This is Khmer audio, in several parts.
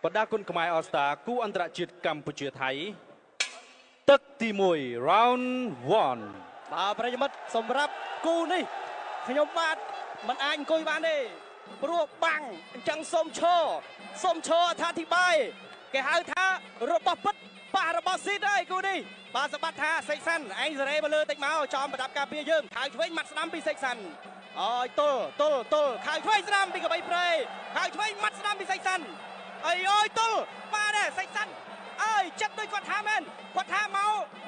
បណ្ដាគុណខ្មែរអស្តាគូអន្តរជាតិកម្ពុជាថៃទឹកទី1 round 1បាទប្រិយមិត្តសម្រាប់គូនេះខ្ញុំបាទមិនអាចអង្គុយបានទេព្រោះបាំងអញ្ចឹងសូមឈរអត្ថាធិប្បាយគេហៅថារបស់ពិតប៉ះរបស់ស៊ីតហើយគូនេះបាទសម្បត្តិថាសេកសាន់ឯងសេរីមកលើតិចមកចំប្រដាប់ការពារយើងខៅឆ្វេងម៉ាត់ស្ដាំពីសេកសាន់អើយទល់ខៅឆ្វេងស្ដាំពីកបីព្រៃខៅឆ្វេងម៉ាត់ស្ដាំពីសេកសាន់អើយទល់បាទសេកសាន់អើយចិត្តដូចគាត់ថាមែនគាត់ថា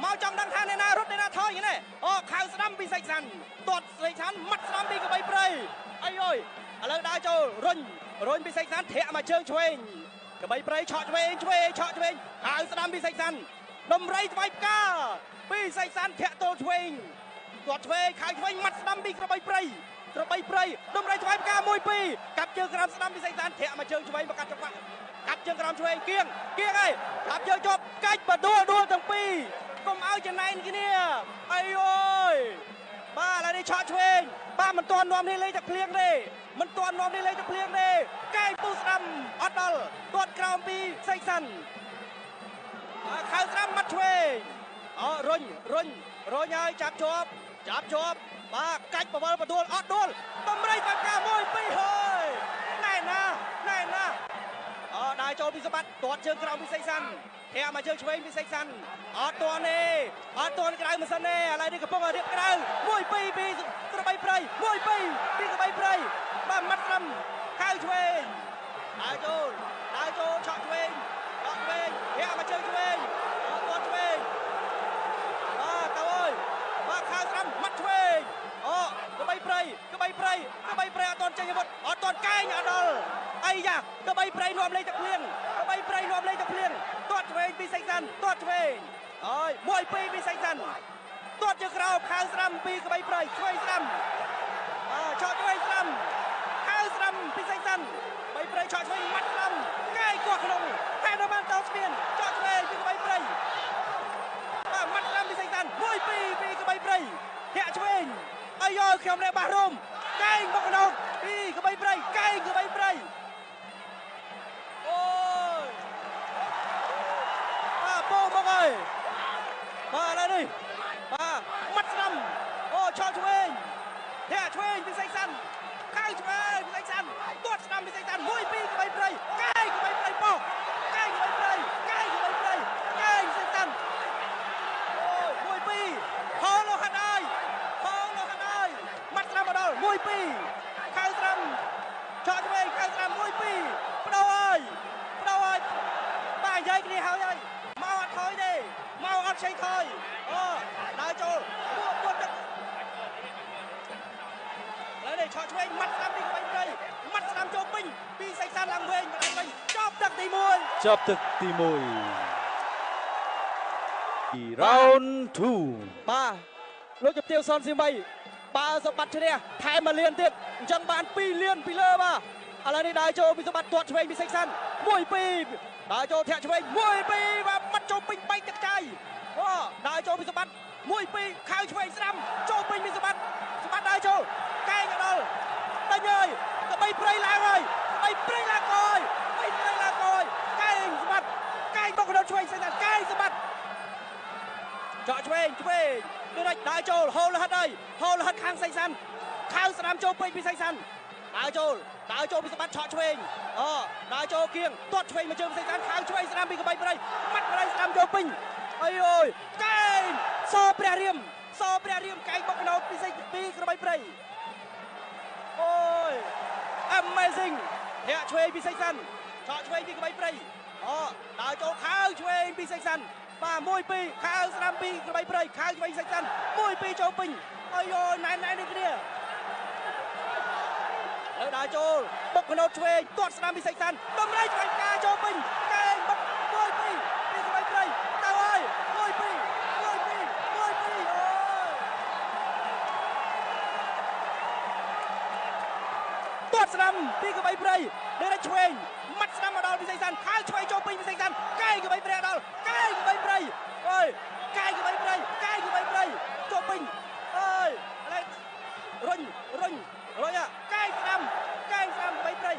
មកចង់ដឹងថាអ្នកណារត់អ្នកណាថយហ្នឹងអូខៅស្ដាំពីសេកសាន់ទាត់សេកសាន់ម៉ាត់ស្ដាំពីកបីព្រៃអើយឥឡូវដើរចូលរុញពីសេកសាន់ធាក់មកជើងឆ្វេងកបីព្រៃឆក់ឆ្វេងឆក់ឆ្វេងហៅស្ដាំពីសេកសាន់ដំរីស្វ័យផ្កាពីសេកសាន់ធាក់ទល់ឆ្វេងគាត់ឆ្វេងខៅឆ្វេងម៉ាត់ស្ដាំពីក្របីព្រៃដំរីស្វ័យផ្កា1 2កាប់ជើងក្រោមស្ដាំពីសេកសាន់ធាក់មកជើងឆ្វេងមកកាត់ចង្វាក់កាប់ជើងក្រោមឆ្វេងគៀងហើយកាប់ជើងជាប់កាច់បដួលទាំងពីរកុំឲ្យចំណែនគ្នាអីអូយបាទឥឡូវនេះឆក់ឆ្វេងបាទមិនទាន់នាំនេះលេងតែភ្លៀងទេកែងពូស្ដាំអត់ដល់ទាត់ក្រោមពីសេកសាន់ខៅស្ដាំម៉ាត់ឆ្វេងរុញហើយចាប់ជាប់បាទកាច់បវលបដួលអត់ដួលបំរៃបាក់កា1 2ហើយណែណាដើរចូលពីសម្បត្តិទាត់ជើងក្រោមពីសេកសាន់ធាក់មកជើងឆ្វេងពីសេកសាន់អត់ទាន់ក្តៅមិនសិនទេឥឡូវនេះកំពុងរៀបក្តៅ1 2ពីក្របីព្រៃ1 2ពីក្របីព្រៃបាទម៉ាត់ស្ដាំខៅឆ្វេងដើរចូលឆក់ឆ្វេងធាក់មកជើងឆ្វេងទាត់ឆ្វេងបាទទៅអើយបាទខៅស្ដាំម៉ាត់ឆ្វេងក្របីព្រៃអត់ទាន់ចេញអាវុធអត់ទាន់កែងអត់ដល់អីយ៉ាក្របីព្រៃនាំលេងទឹកភ្លៀងទាត់ឆ្វេងពីសេកសាន់ទាត់ឆ្វេង1 2ពីសេកសាន់ទាត់ជើងក្រោមខៅស្ដាំពីក្របីព្រៃឆ្វេងស្ដាំឆក់ឆ្វេងស្ដាំខៅស្ដាំពីសេកសាន់បីព្រៃឆក់ឆ្វេងម៉ាត់ស្ដាំកែកោះក្នុងតែនៅបានតោស្មានឆក់ឆ្វេងពីក្របីព្រៃបាទម៉ាត់ស្ដាំពីសេកសាន់1 2ពីក្របីព្រៃធាក់ឆ្វេងអាយខ្ញុំនេះបាសរុំកែងមកក្នុងពីក្របីព្រៃកែងក្របីព្រៃអូយបាទពោមកហើយបាទឥឡូវនេះបាទម៉ាត់ស្ដាំឆក់ឆ្វេងធាក់ឆ្វេងពីសេកសាន់ខៅឆ្វេងពីសេកសាន់ទាត់ស្ដាំពីសេកសាន់1 2ក្របីព្រៃកែងក្របីព្រៃពោកែងក្របីព្រៃកែងសេកសាន់1 2ហោលោហាត់ហើយម៉ាត់ស្ដាំមកដល់1 2ខៅស្ដាំឆក់ឆ្វេងខៅស្ដាំ1 2បដូរហើយបាទនិយាយគ្នាហើយមកអត់ថយទេមកអត់ឆេងថយដើរចូលពួតទឹកឥឡូវនេះឆក់ឆ្វេងម៉ាត់ស្ដាំពីក្របីព្រៃម៉ាត់ស្ដាំចូលពេញពីសេកសាន់ឡើងវិញចប់ទឹកទី1 round 2បាទលោកជំទាវសុនស៊ីមីបើសម្បត្តិឈ្នះថែម1 លានទៀតអញ្ចឹងបាន2 លានពីលើបាទឥឡូវនេះដើរចូលពីសម្បត្តិទាត់ឆ្វេងពីសេកសាន់1 2ដើរចូលធាក់ឆ្វេង1 2បាទបាត់ចូលពេញបែកទឹកចាយដើរចូលពីសម្បត្តិ1 2ខៅឆ្វេងស្ដាំចូលពេញពីសម្បត្តិដើរចូលកែងដល់ដេញហើយក្បីព្រៃឡើងហើយក្បីព្រៃឡើងកយកែងសម្បត្តិកែងមកក្នុងឆ្វេងសេកសាន់កែងសម្បត្តិចកឆ្វេងដូចដើរចូលហូលហិតខាងសេកសាន់ខៅស្ដាំចូលពេញពីសេកសាន់ដើរចូលពីសម្បត្តិឆក់ឆ្វេងដើរចូលគៀងទាត់ឆ្វេងមកជើងសេកសាន់ខៅឆ្វេងស្ដាំពីក្បីព្រៃម៉ាត់ព្រៃស្ដាំចូលពេញអីអូយកែងសព្រះរាមកែងមកកណោតពីក្របីព្រៃអូយ amazing ធាក់ឆ្វេងពីសេកសាន់ឆក់ឆ្វេងពីក្បីព្រៃដើរចូលខៅឆ្វេងពីសេកសាន់បាទ1 2ខៅស្ដាំពីក្របីព្រៃខៅឆ្វេងសេកសាន់1 2ចូលពេញអីអូយណែននេះគ្នាលើដើរចូលបុកកណោតឆ្វេងទាត់ស្ដាំពីសេកសាន់ដំរីឆ្វេងការចូលពេញកែងបុក1 2ពីក្របីព្រៃទៅហើយ1 2អូយទាត់ស្ដាំពីក្របីព្រៃលើឆ្វេងម៉ាត់ស្ដាំមកដល់ពីសេកសាន់ខៅឆ្វេងចូលពេញពីសេកសាន់កែងក្របីព្រៃដល់កែងក្របីព្រៃកែងក្របីព្រៃចូលពេញឥឡូវរុញកែងស្ដាំក្របីព្រៃ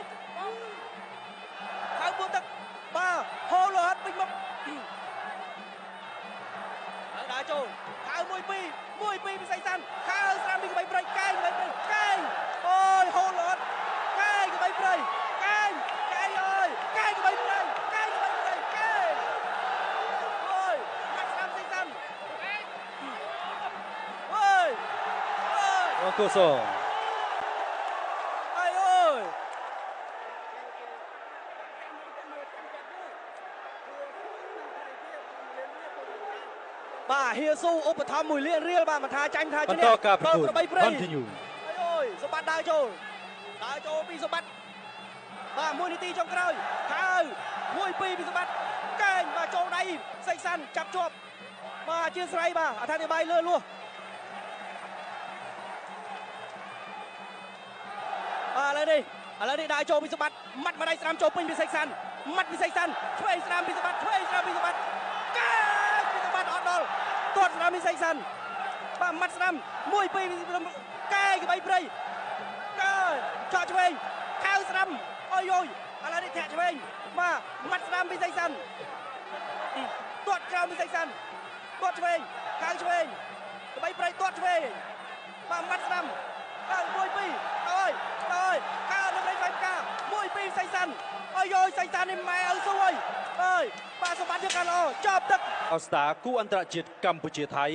ខៅពួតទឹក កូសង អើយបាទហៀស៊ូឧបត្ថម្ភ1លានរៀលបាទមិនថាចាញ់ថា ប ជំ ន នះ តការប្រកួត ប្របីព្រៃ continue អើយសម្បត្តិដើរចូលពីសម្បត្តិបាទ1នាទីចុងក្រោយខៅ1 2ពីសម្បត្តិកែងបាទចូលដៃសេកសាន់ចាប់ជាប់បាទអធិស្ឋានបាទអធិប្បាយលើលួសបាទឥឡូវនេះដើរចូលពីសម្បត្តិម៉ាត់មកដៃស្រាមចូលពេញពីសេកសាន់ម៉ាត់ពីសេកសាន់ឆ្វេងស្រាមពីសម្បត្តិឆ្វេងស្រាមពីសម្បត្តិកែងពីសម្បត្តិអត់ដល់ទាត់ស្រាមពីសេកសាន់បាទម៉ាត់ស្រាម1 2ពីកែងក្បៃព្រៃកែឆក់ឆ្វេងខៅស្រាំអើយឥឡូវនេះធាក់ឆ្វេងបាទម៉ាត់ស្រាំពីសេកសាន់ទាត់ក្រោមពីសេកសាន់ទាត់ឆ្វេងខៅឆ្វេងក្បៃព្រៃទាត់ឆ្វេងបាទម៉ាត់ស្រាំបាទ1 2អើយខៅនៅព្រៃផ្លែផ្កា1 2សេកសាន់អើយសេកសាន់នេះម៉ែឪស៊ូអើយបាទសម្បត្តិយកកាន់ល្អចាប់ទឹក អស្តាគូអន្តរជាតិកម្ពុជាថៃ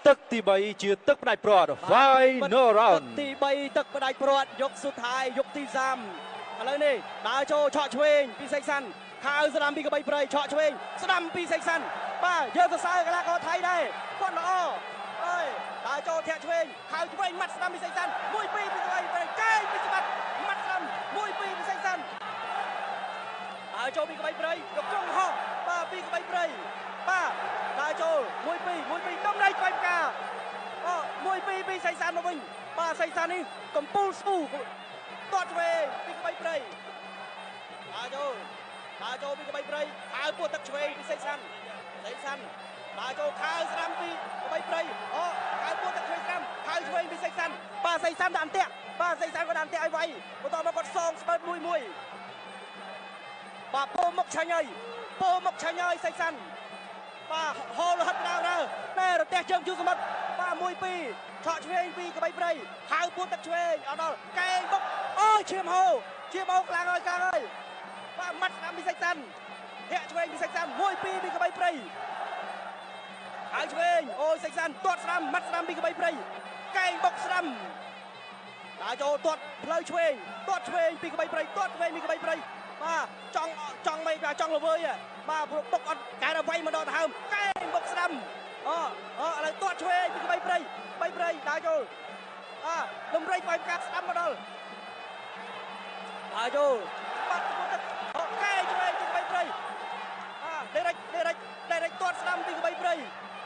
ទឹកទី3ជាទឹកផ្ដាច់ព្រាត់ Final Round ទី3ទឹកផ្ដាច់ព្រាត់យកសុទ្ធហើយយកទី3ឥឡូវនេះដើរចូលឆក់ឆ្វេងពីសេកសាន់ខៅស្ដាំពីក្បៃព្រៃឆក់ឆ្វេងស្ដាំពីសេកសាន់បាទយើងសរសើរកីឡាករថៃដែរគាត់ល្អអើយដើរចូលធាក់ឆ្វេងខៅឆ្វេងម៉ាត់ស្ដាំពីសេកសាន់1 2ពីក្បៃព្រៃកែងពីស្បាត់ម៉ាត់ស្ដាំ1 2ពីសេកសាន់ដើរចូលពីក្បៃព្រៃយកចុងហោះបាទពីក្បៃព្រៃបាទដើរចូល1 2ដំណៃក្បៃផ្កាអូ1 2ពីសេកសាន់មកវិញបាទសេកសាន់នេះកំពូលស្ពូទាត់ឆ្វេងពីក្បៃព្រៃដើរចូលពីក្បៃព្រៃហើពួតទឹកឆ្វេងពីសេកសាន់ដើរចូលខៅស្រាំពីក្បៃព្រៃអូខៅពួតទឹកឆ្វេងស្រាំខៅឆ្វេងពីសេកសាន់បាទសេកសាន់ដាក់អន្ទាក់បាទសេកសាន់ក៏ដាក់អន្ទាក់ឲ្យវាយបន្តមកគាត់សងស្បើត1 1បាទពោមុខឆាញ់ហើយសេកសាន់បាទហូលហិតដើរតែរទះជើងជួសមុទ្របាទ1 2ឆក់ឆ្វេងពីក្បៃព្រៃហៅពួតទឹកឆ្វេងអត់ដល់កែងបុកអូឈាមហូខ្លាំងហើយបាទម៉ាត់ស្ដាំពីសេកសាន់ធាក់ឆ្វេងពីសេកសាន់1 2ពីក្បៃព្រៃហៅឆ្វេងអូសេកសាន់ទាត់ស្ដាំម៉ាត់ស្ដាំពីក្បៃព្រៃកែងបុកស្ដាំដើរចូលទាត់ផ្លូវឆ្វេងពីក្បៃព្រៃទាត់ឆ្វេងពីក្បៃព្រៃបាទចង់មិនចង់ល្វើយបាទបុកអត់កែដល់វាយមកដល់ទៅហើមកែងបុកស្ដាំឥឡូវទាត់ឆ្វេងពីក្បៃព្រៃដើរចូលលំរៃផ្លែផ្កាស្ដាំមកដល់ដើរចូលបាត់ពុតទឹកកែងឆ្វេងពីក្បៃព្រៃដេរិចទាត់ស្ដាំពីក្បៃព្រៃ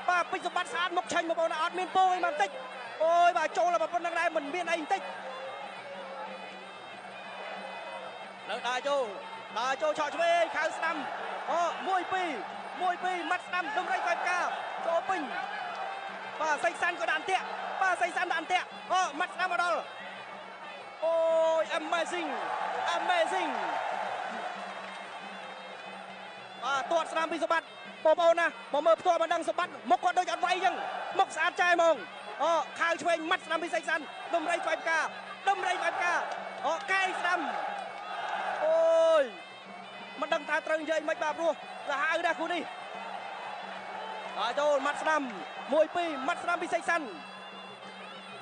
បាទពេជ្រសម្បត្តិស្អាតមកឆាញ់បងប្អូនអត់មានពោអីមកបន្តិចអូយបាទចូលតែប៉ុណ្្នឹងដែរមិនមានអីបន្តិចនៅដើរចូលឆក់ឆ្វេងខៅស្ដាំ1 2ម៉ាត់ស្ដាំលំរៃផ្លែផ្កាចូលពេញបាទសេកសាន់ក៏ដាក់អន្ទាក់ម៉ាត់ស្ដាំមកដល់អូយ amazing បាទទាត់ស្ដាំពីសម្បត្តិបងប្អូនណាមកមើលផ្ទាល់មិនដឹងសម្បត្តិមុខគាត់ដូចអត់វាយអញ្ចឹងមុខស្អាតចាយហ្មងខៅឆ្វេងម៉ាត់ស្ដាំពីសេកសាន់លំរៃផ្លែផ្កាកែងស្ដាំអូយមិនដឹងថាត្រូវនិយាយមិនបាទព្រោះសាហាវណាស់គូនេះដើរចូលម៉ាត់ស្ដាំ1 2ម៉ាត់ស្ដាំពីសេកសាន់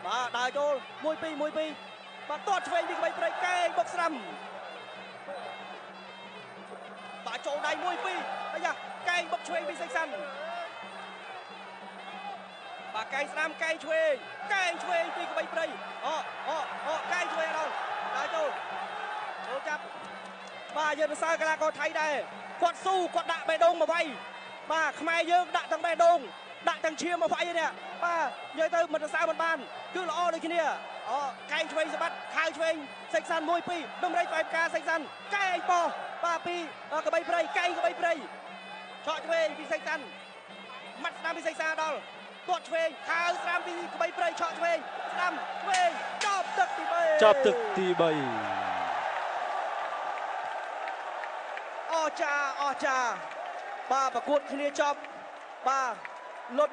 បាទដើរចូល1 2បាទទាត់ឆ្វេងពីក្បៃព្រៃកែងបុកស្ដាំបាទចូលដៃ1 2អាយ៉ាកែងបុកឆ្វេងពីសេកសាន់បាទកែងស្ដាំកែងឆ្វេងពីក្បៃព្រៃកែងឆ្វេងដល់ដើរចូលចាប់បាទយើងសរសើរកីឡាករថៃដែរគាត់ស៊ូគាត់ដាក់បេះដូងមកវាយបាទខ្មែរយើងដាក់ទាំងបេះដូងដាក់ទាំងឈាមមកវាយនេះបាទនិយាយទៅមិនសរសើរមិនបានគឺល្អដូចគ្នាកែងឆ្វេងសម្បត្តិខៅឆ្វេងសេកសាន់1 2ដំរីផ្លែផ្កាសេកសាន់កែងបោះបាទពីក្បៃព្រៃកែងក្បៃព្រៃឆក់ឆ្វេងពីសេកសាន់ម៉ាត់ស្ដាំពីសេកសាន់ដល់ទាត់ឆ្វេងខៅស្ដាំពីក្បៃព្រៃឆក់ឆ្វេងស្ដាំឆ្វេងចប់ទឹកទី3អស្ចារ្យបាទប្រកួតគ្នាចប់បាទលុប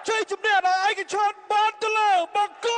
ជ័យជំនះដល់ឯកជនបានទៅលើបង្គោល